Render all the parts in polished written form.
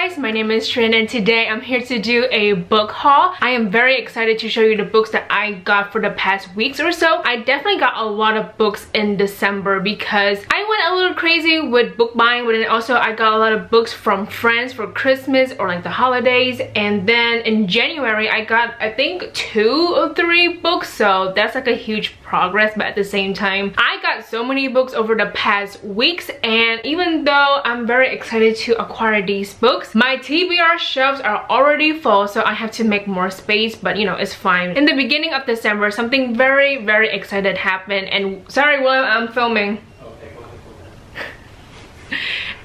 guys, my name is Trinh and today I'm here to do a book haul. I am very excited to show you the books that I got for the past weeks or so. I definitely got a lot of books in December because I went a little crazy with book buying, but then also I got a lot of books from friends for Christmas or like the holidays. And then in January I got I think 2 or 3 books, so that's like a huge progress. But at the same time, I got so many books over the past weeks, and even though I'm very excited to acquire these books, my TBR shelves are already full, so I have to make more space, but you know, it's fine. In the beginning of December, something very excited happened, and sorry William, I'm filming.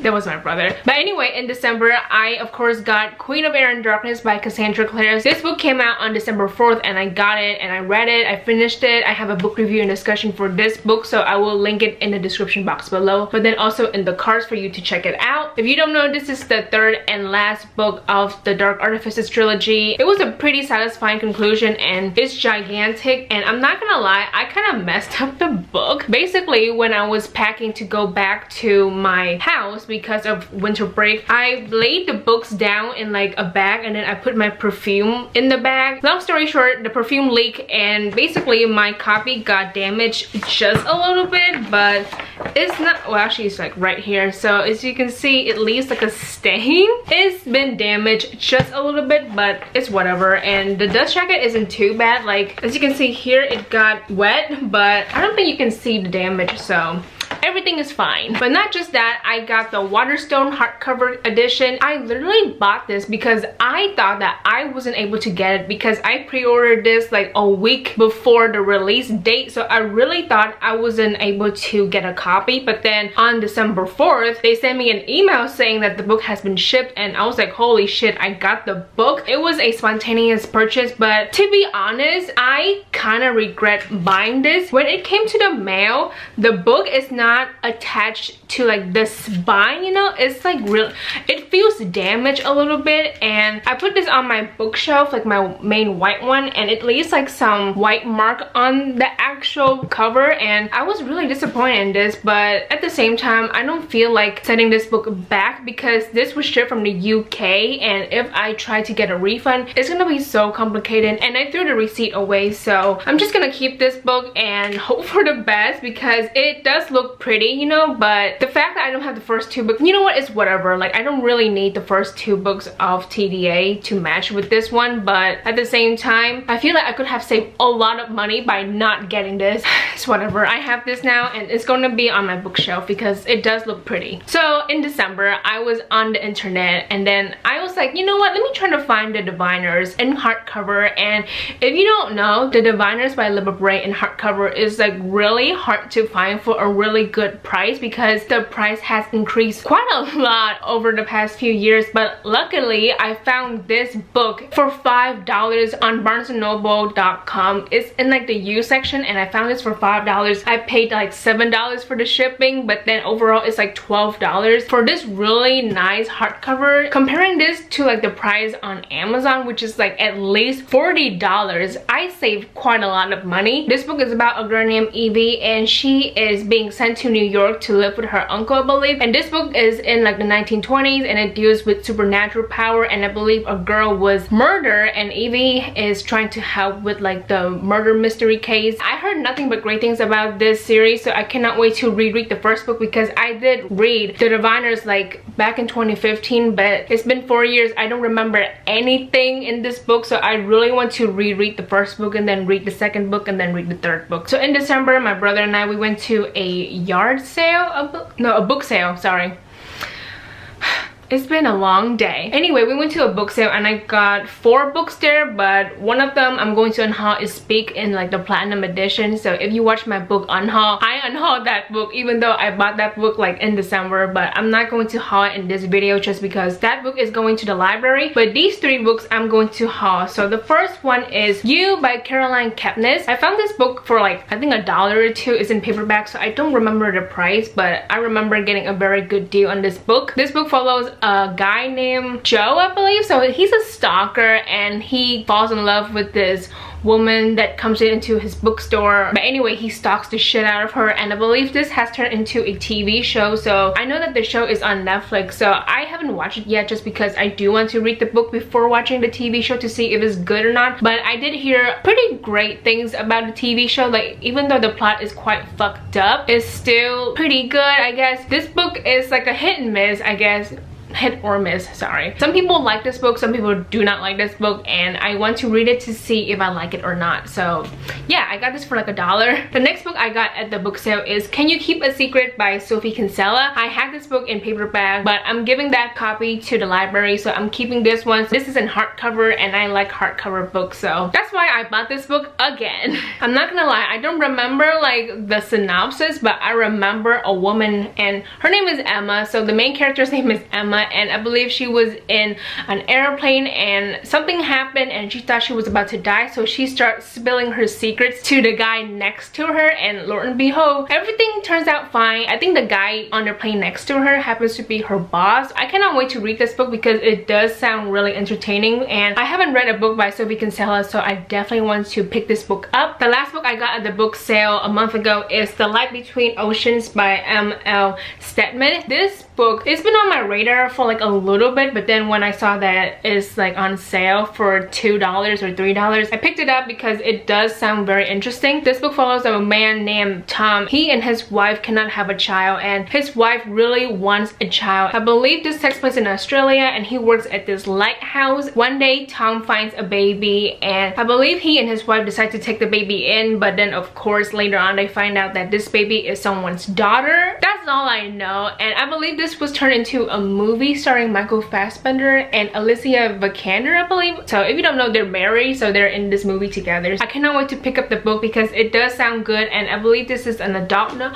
That was my brother. But anyway, in December, I of course got Queen of Air and Darkness by Cassandra Clare. This book came out on December 4th and I got it and I read it. I finished it. I have a book review and discussion for this book, so I will link it in the description box below, but then also in the cards for you to check it out. If you don't know, this is the 3rd and last book of the Dark Artifices trilogy. It was a pretty satisfying conclusion and it's gigantic, and I'm not gonna lie, I kind of messed up the book. Basically, when I was packing to go back to my house because of winter break, I laid the books down in like a bag and then I put my perfume in the bag. Long story short, the perfume leaked and basically my copy got damaged just a little bit, but it's not, well actually it's like right here, so as you can see it leaves like a stain. It's been damaged just a little bit, but it's whatever. And the dust jacket isn't too bad. Like as you can see here, it got wet, but I don't think you can see the damage, so everything is fine. But not just that, I got the Waterstone hardcover edition. I literally bought this because I thought that I wasn't able to get it because I pre-ordered this like a week before the release date, so I really thought I wasn't able to get a copy. But then on December 4th, they sent me an email saying that the book has been shipped, and I was like, holy shit, I got the book. It was a spontaneous purchase, but to be honest, I kind of regret buying this. When it came to the mail, the book is not attached to like the spine, you know, it's like real, it feels damaged a little bit. And I put this on my bookshelf, like my main white one, and it leaves like some white mark on the actual cover, and I was really disappointed in this. But at the same time, I don't feel like sending this book back because this was shipped from the UK, and if I try to get a refund, it's gonna be so complicated, and I threw the receipt away. So I'm just gonna keep this book and hope for the best because it does look pretty, you know. But the fact that I don't have the first 2 books, you know what, it's whatever. Like I don't really need the first 2 books of TDA to match with this one, but at the same time I feel like I could have saved a lot of money by not getting this. It's whatever. I have this now and it's going to be on my bookshelf because it does look pretty. So in December I was on the internet and then I was like, you know what, let me try to find the Diviners in hardcover. And if you don't know, the Diviners by Libba Bray in hardcover is like really hard to find for a really good price because the price has increased quite a lot over the past few years. But luckily I found this book for $5 on barnesandnoble.com. It's in like the used section and I found this for $5. I paid like $7 for the shipping, but then overall it's like $12 for this really nice hardcover. Comparing this to like the price on Amazon, which is like at least $40, I saved quite a lot of money. This book is about a girl named Evie, and she is being sent to New York to live with her uncle, I believe. And this book is in like the 1920s and it deals with supernatural power, and I believe a girl was murdered and Evie is trying to help with like the murder mystery case. I heard nothing but great things about this series, so I cannot wait to reread the first book because I did read The Diviners like back in 2015, but it's been 4 years. I don't remember anything in this book, so I really want to reread the first book and then read the second book and then read the 3rd book. So in December, my brother and I, we went to a yard sale, a book sale, sorry. It's been a long day. Anyway, we went to a book sale and I got 4 books there, but one of them I'm going to unhaul is Speak in like the platinum edition. So if you watch my book unhaul, I unhauled that book even though I bought that book like in December, but I'm not going to haul it in this video just because that book is going to the library. But these 3 books I'm going to haul. So the first one is You by Caroline Kepnes. I found this book for like I think $1 or $2. It's in paperback, so I don't remember the price, but I remember getting a very good deal on this book. This book follows a guy named Joe, I believe. So he's a stalker and he falls in love with this woman that comes into his bookstore. But anyway, he stalks the shit out of her, and I believe this has turned into a TV show. So I know that the show is on Netflix, so I haven't watched it yet just because I do want to read the book before watching the TV show to see if it's good or not. But I did hear pretty great things about the TV show. Like, even though the plot is quite fucked up, it's still pretty good, I guess. This book is like a hit and miss, I guess. Hit or miss, sorry. Some people like this book, some people do not like this book, and I want to read it to see if I like it or not. So yeah, I got this for like $1. The next book I got at the book sale is Can You Keep a Secret by Sophie Kinsella. I had this book in paperback, but I'm giving that copy to the library, so I'm keeping this one. This is in hardcover, and I like hardcover books, so that's why I bought this book again. I'm not gonna lie, I don't remember like the synopsis, but I remember a woman, and her name is Emma. So the main character's name is Emma, and I believe she was in an airplane and something happened and she thought she was about to die, so she starts spilling her secrets to the guy next to her, and lo and behold, everything turns out fine. I think the guy on the plane next to her happens to be her boss. I cannot wait to read this book because it does sound really entertaining, and I haven't read a book by Sophie Kinsella, so I definitely want to pick this book up. The last book I got at the book sale a month ago is The Light Between Oceans by M.L. Stedman. This book, it's been on my radar for like a little bit, but then when I saw that it's like on sale for $2 or $3, I picked it up because it does sound very interesting. This book follows a man named Tom. He and his wife cannot have a child, and his wife really wants a child. I believe this takes place in Australia, and he works at this lighthouse. One day Tom finds a baby, and I believe he and his wife decide to take the baby in, but then of course later on they find out that this baby is someone's daughter. That's all I know, and I believe this was turned into a movie starring Michael Fassbender and Alicia Vikander, I believe. So if you don't know, they're married, so they're in this movie together. I cannot wait to pick up the book because it does sound good, and I believe this is an adult now.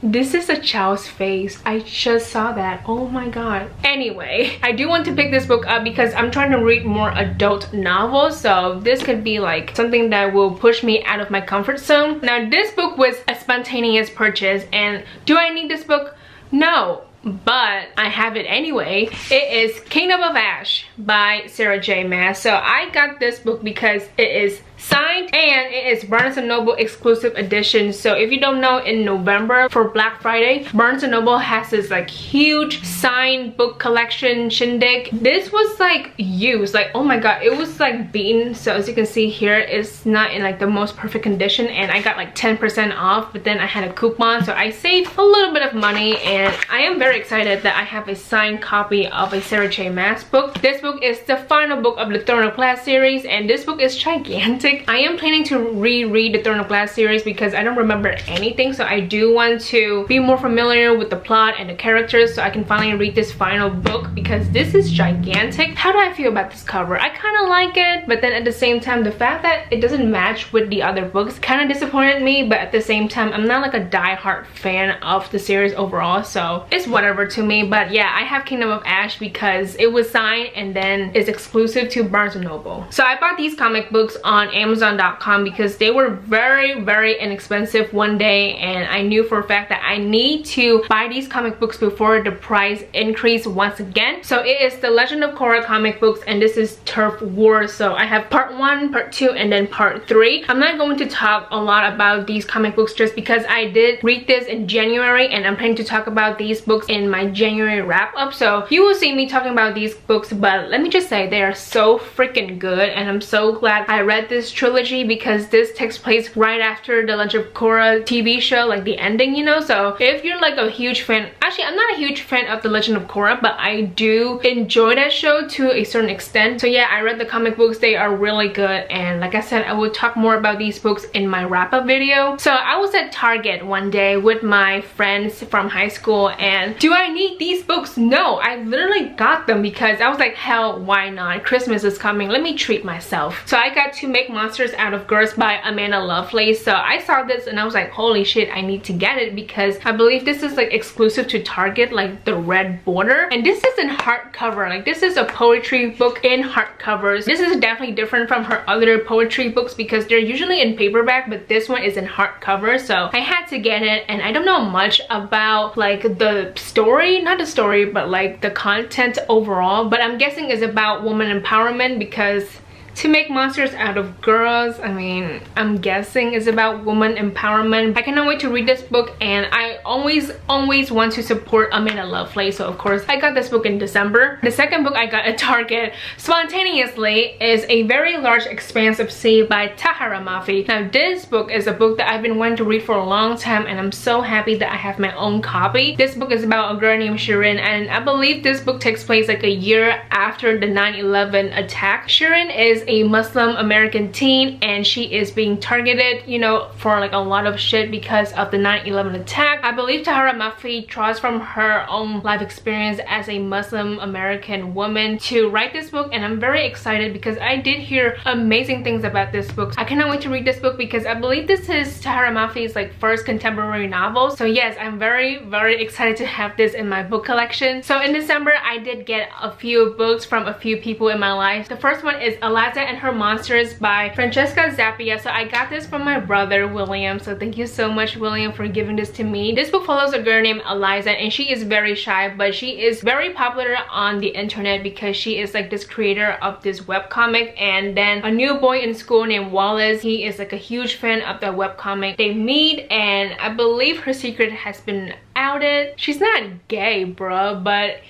This is a child's face. I just saw that. Oh my god. Anyway, I do want to pick this book up because I'm trying to read more adult novels, so this could be like something that will push me out of my comfort zone. Now, this book was a spontaneous purchase, and do I need this book? No, but I have it anyway. It is Kingdom of Ash by Sarah J. Maas. So I got this book because it is signed and it is Barnes & Noble exclusive edition. So if you don't know, in November for Black Friday, Barnes & Noble has this like huge signed book collection shindig. This was like used, like oh my god, it was like beaten. So as you can see here, it's not in like the most perfect condition, and I got like 10% off, but then I had a coupon, so I saved a little bit of money, and I am very excited that I have a signed copy of a Sarah J. Maas book. This book is the final book of the Throne of Glass series, and this book is gigantic. I am planning to reread the Throne of Glass series because I don't remember anything, so I do want to be more familiar with the plot and the characters so I can finally read this final book because this is gigantic. How do I feel about this cover? I kind of like it, but then at the same time, the fact that it doesn't match with the other books kind of disappointed me, but at the same time, I'm not like a die-hard fan of the series overall, so it's whatever to me. But yeah, I have Kingdom of Ash because it was signed and then it's exclusive to Barnes & Noble. So I bought these comic books on Amazon.com because they were very inexpensive one day, and I knew for a fact that I need to buy these comic books before the price increase once again. So it is the Legend of Korra comic books, and this is Turf War. So I have part 1, part 2, and then part 3. I'm not going to talk a lot about these comic books just because I did read this in January, and I'm planning to talk about these books in my January wrap up. So you will see me talking about these books, but let me just say they are so freaking good, and I'm so glad I read this trilogy because this takes place right after the Legend of Korra TV show, like the ending, you know. So if you're like a huge fan, actually I'm not a huge fan of the Legend of Korra, but I do enjoy that show to a certain extent. So yeah, I read the comic books. They are really good, and like I said, I will talk more about these books in my wrap-up video. So I was at Target one day with my friends from high school, and do I need these books? No, I literally got them because I was like, hell, why not? Christmas is coming, let me treat myself. So I got to make Monsters Out of Girls by Amanda Lovelace. So I saw this and I was like, holy shit, I need to get it because I believe this is like exclusive to Target, like the red border. And this is in hardcover. Like this is a poetry book in hardcovers. This is definitely different from her other poetry books because they're usually in paperback, but this one is in hardcover. So I had to get it, and I don't know much about like the story, not the story, but like the content overall, but I'm guessing it's about woman empowerment because to make monsters out of girls, I mean, I'm guessing is about woman empowerment. I cannot wait to read this book, and I always want to support Amanda Lovelace, so of course I got this book in December. The second book I got at Target spontaneously is A Very Large Expanse of Sea by Tahara Mafi. Now this book is a book that I've been wanting to read for a long time, and I'm so happy that I have my own copy. This book is about a girl named Shirin, and I believe this book takes place like a year after the 9/11 attack. Shirin is a Muslim American teen, and she is being targeted, you know, for like a lot of shit because of the 9/11 attack. I believe Tahara Mafi draws from her own life experience as a Muslim American woman to write this book, and I'm very excited because I did hear amazing things about this book. I cannot wait to read this book because I believe this is Tahara Mafi's like first contemporary novel. So yes, I'm very excited to have this in my book collection. So in December, I did get a few books from a few people in my life. The first one is Eliza and Her Monsters by Francesca Zappia. So I got this from my brother William, so thank you so much, William, for giving this to me. This book follows a girl named Eliza, and she is very shy, but she is very popular on the internet because she is like this creator of this webcomic. And then a new boy in school named Wallace, he is like a huge fan of the webcomic. They meet, and I believe her secret has been outed. She's not gay, bruh, but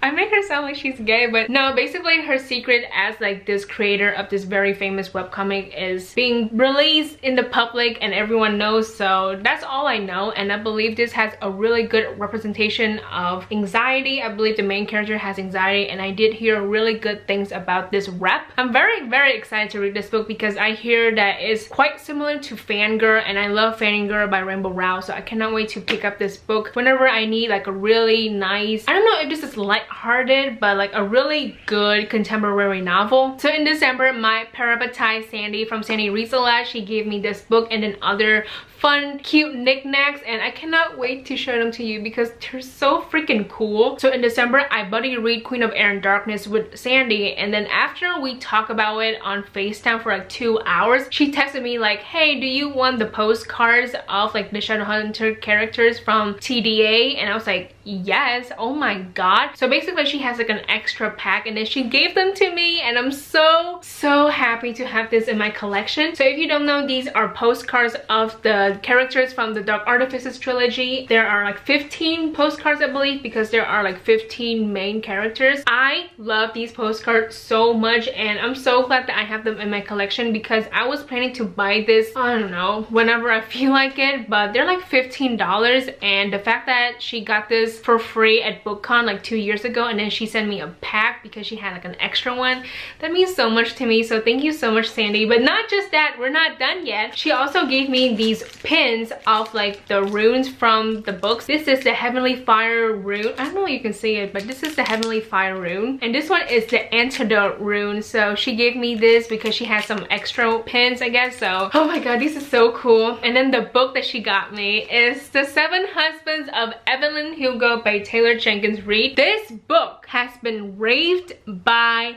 I make her sound like she's gay, but no, basically her secret as like this creator of this very famous webcomic is being released in the public and everyone knows. So that's all I know, and I believe this has a really good representation of anxiety. I believe the main character has anxiety, and I did hear really good things about this rep. I'm very excited to read this book because I hear that it's quite similar to Fangirl, and I love Fangirl by Rainbow Rowell, so I cannot wait to pick up this book whenever I need like a really nice, I don't know if this is light-hearted, but like a really good contemporary novel. So in December, my Parabatai Sandy from Sandy Reads a Lot, she gave me this book and then other fun cute knickknacks, and I cannot wait to show them to you because they're so freaking cool. So in December, I buddy read Queen of Air and Darkness with Sandy, and then after we talk about it on FaceTime for like 2 hours, she texted me like, hey, do you want the postcards of like the Shadowhunter characters from TDA? And I was like, yes. Oh my god. So basically she has like an extra pack, and then she gave them to me, and I'm so happy to have this in my collection. So if you don't know, these are postcards of the characters from the Dark Artifices trilogy. There are like 15 postcards, I believe, because there are like 15 main characters. I love these postcards so much, and I'm so glad that I have them in my collection because I was planning to buy this, I don't know, whenever I feel like it, but they're like $15, and the fact that she got this for free at BookCon like 2 years ago, and then she sent me a pack because she had like an extra one, that means so much to me. So thank you so much, Sandy. But not just that, we're not done yet. She also gave me these pins of like the runes from the books. This is the Heavenly Fire rune. I don't know if you can see it, but this is the Heavenly Fire rune, and this one is the Antidote rune. So she gave me this because she has some extra pins, I guess. So oh my god, this is so cool. And then the book that she got me is The 7 Husbands of Evelyn Hugo by Taylor Jenkins Reid. This book has been raved by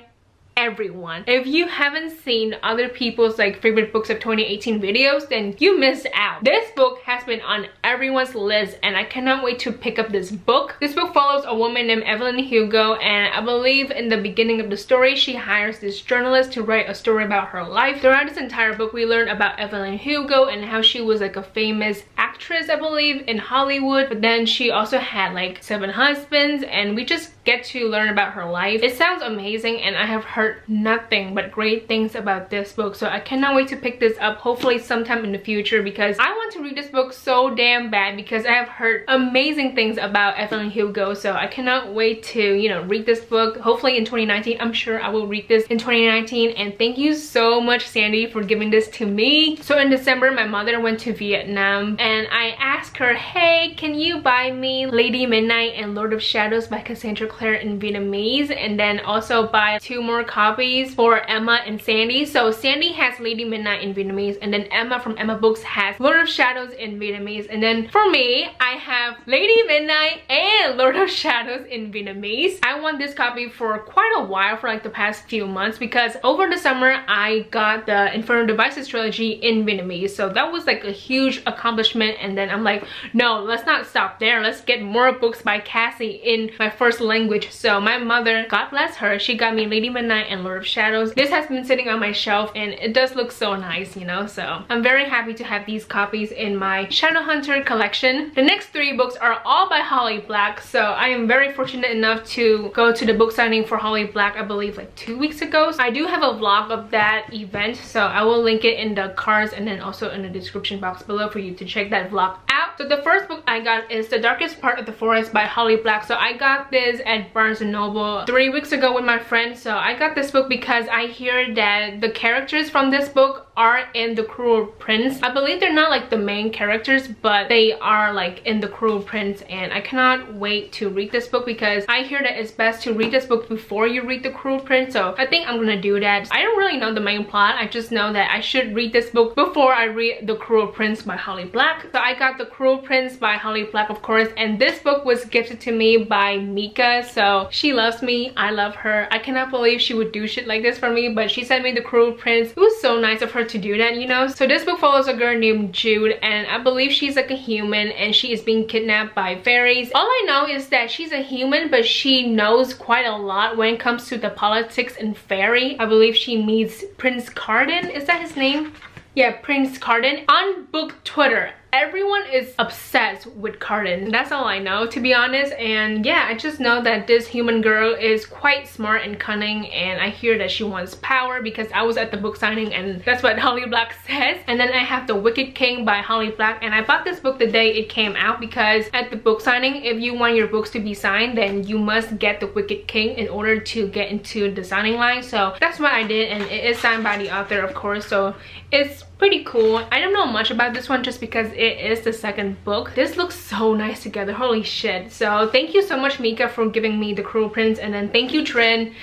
everyone. If you haven't seen other people's like favorite books of 2018 videos, then you missed out. This book has been on everyone's list, and I cannot wait to pick up this book. This book follows a woman named Evelyn Hugo, and I believe in the beginning of the story, she hires this journalist to write a story about her life. Throughout this entire book, we learn about Evelyn Hugo and how she was like a famous actress, I believe, in Hollywood, but then she also had like 7 husbands, and we just get to learn about her life. It sounds amazing, and I have heard nothing but great things about this book, so I cannot wait to pick this up hopefully sometime in the future because I want to read this book so damn bad because I have heard amazing things about Evelyn Hugo. So I cannot wait to, you know, read this book hopefully in 2019. I'm sure I will read this in 2019, and thank you so much, Sandy, for giving this to me. So in December, my mother went to Vietnam, and I asked her, hey, can you buy me Lady Midnight and Lord of Shadows by Cassandra Clare in Vietnamese, and then also buy 2 more copies copies for Emma and Sandy. So Sandy has Lady Midnight in Vietnamese, and then Emma from Emma Books has Lord of Shadows in Vietnamese. And then for me, I have Lady Midnight and Lord of Shadows in Vietnamese. I want this copy for quite a while, for like the past few months, because over the summer I got the Infernal Devices trilogy in Vietnamese. So that was like a huge accomplishment, and then I'm like, no, let's not stop there. Let's get more books by Cassie in my first language. So my mother, God bless her, she got me Lady Midnight and Lord of Shadows. This has been sitting on my shelf and it does look so nice, you know, so I'm very happy to have these copies in my Shadowhunter collection. The next 3 books are all by Holly Black, so I am very fortunate enough to go to the book signing for Holly Black, I believe like 2 weeks ago. I do have a vlog of that event, so I will link it in the cards and then also in the description box below for you to check that vlog out. So the first book I got is The Darkest Part of the Forest by Holly Black. So I got this at Barnes & Noble 3 weeks ago with my friend. So I got this book because I hear that the characters from this book are in The Cruel Prince. I believe they're not like the main characters, but they are like in The Cruel Prince, and I cannot wait to read this book because I hear that it's best to read this book before you read The Cruel Prince. So I think I'm gonna do that. I don't really know the main plot. I just know that I should read this book before I read The Cruel Prince by Holly Black. So I got The Cruel Prince by Holly Black, of course, and this book was gifted to me by Mika. So she loves me, I love her. I cannot believe she would do shit like this for me, but she sent me The Cruel Prince. It was so nice of her to do that, you know. So this book follows a girl named Jude, and I believe she's like a human and she is being kidnapped by fairies. All I know is that she's a human, but she knows quite a lot when it comes to the politics and fairy. I believe she meets Prince Carden, is that his name? Yeah, Prince Carden. On book Twitter, everyone is obsessed with Carden. That's all I know, to be honest. And yeah, I just know that this human girl is quite smart and cunning, and I hear that she wants power because I was at the book signing and that's what Holly Black says. And then I have The Wicked King by Holly Black, and I bought this book the day it came out because at the book signing, if you want your books to be signed, then you must get The Wicked King in order to get into the signing line. So that's what I did, and it is signed by the author, of course, so it's pretty cool. I don't know much about this one just because it is the second book. This looks so nice together, holy shit. So thank you so much, Mika, for giving me The Cruel Prince, and then thank you, Trinh,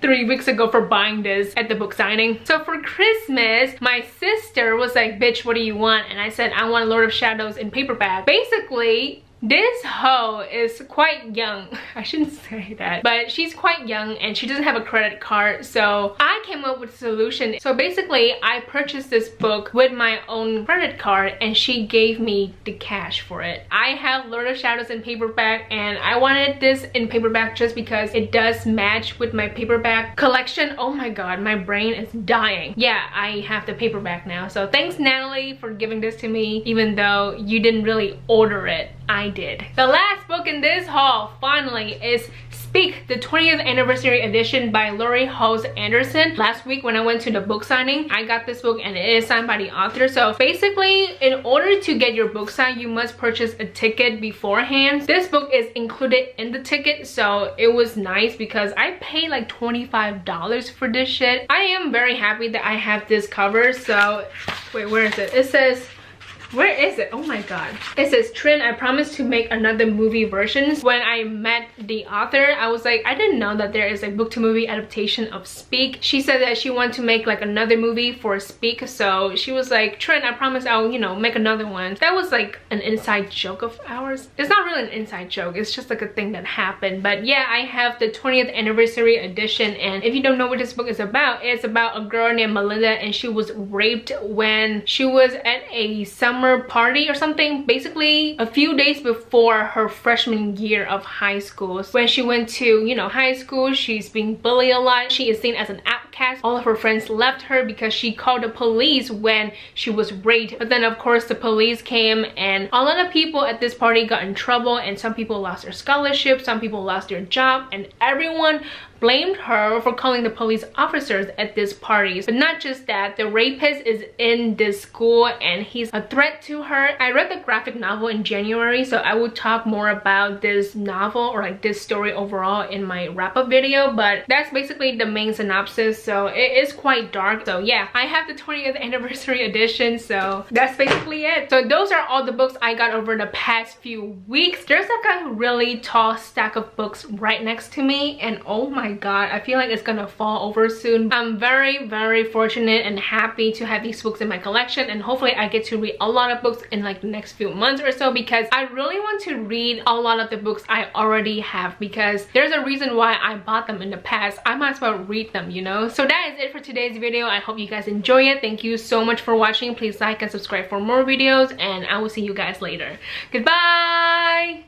3 weeks ago for buying this at the book signing. So for Christmas, my sister was like, bitch, what do you want? And I said, I want Lord of Shadows in paperback. Basically, this hoe is quite young. I shouldn't say that, but she's quite young and she doesn't have a credit card. So I came up with a solution. So basically, I purchased this book with my own credit card and she gave me the cash for it. I have Lord of Shadows in paperback, and I wanted this in paperback just because it does match with my paperback collection. Oh my god, my brain is dying. Yeah, I have the paperback now. So thanks, Natalie, for giving this to me, even though you didn't really order it. I did. The last book in this haul finally is Speak, the 20th anniversary edition by Laurie Hose Anderson. Last week when I went to the book signing, I got this book and it is signed by the author. So basically, in order to get your book signed, you must purchase a ticket beforehand. This book is included in the ticket, so it was nice because I paid like $25 for this shit. I am very happy that I have this cover. So wait, where is it? It says, where is it? Oh my god. It says, Trinh, I promise to make another movie version. When I met the author, I was like, I didn't know that there is a book to movie adaptation of Speak. She said that she wanted to make like another movie for Speak. So she was like, Trinh, I promise I'll, you know, make another one. That was like an inside joke of ours. It's not really an inside joke. It's just like a thing that happened. But yeah, I have the 20th anniversary edition. And if you don't know what this book is about, it's about a girl named Melinda, and she was raped when she was at a summer party or something, basically a few days before her freshman year of high school. When she went to, you know, high school, she's being bullied a lot. She is seen as an outcast. All of her friends left her because she called the police when she was raped. But then of course the police came and a lot of people at this party got in trouble, and some people lost their scholarship, some people lost their job, and everyone blamed her for calling the police officers at this party. But not just that, the rapist is in this school and he's a threat to her. I read the graphic novel in January, so I will talk more about this novel or like this story overall in my wrap-up video, but that's basically the main synopsis. so it is quite dark. So yeah, I have the 20th anniversary edition, so that's basically it. So those are all the books I got over the past few weeks. There's like a really tall stack of books right next to me, and oh my god, I feel like it's gonna fall over soon. I'm very fortunate and happy to have these books in my collection, and hopefully I get to read a lot of books in like the next few months or so, because I really want to read a lot of the books I already have, because there's a reason why I bought them in the past. I might as well read them, you know. So that is it for today's video. I hope you guys enjoy it. Thank you so much for watching. Please like and subscribe for more videos, and I will see you guys later. Goodbye.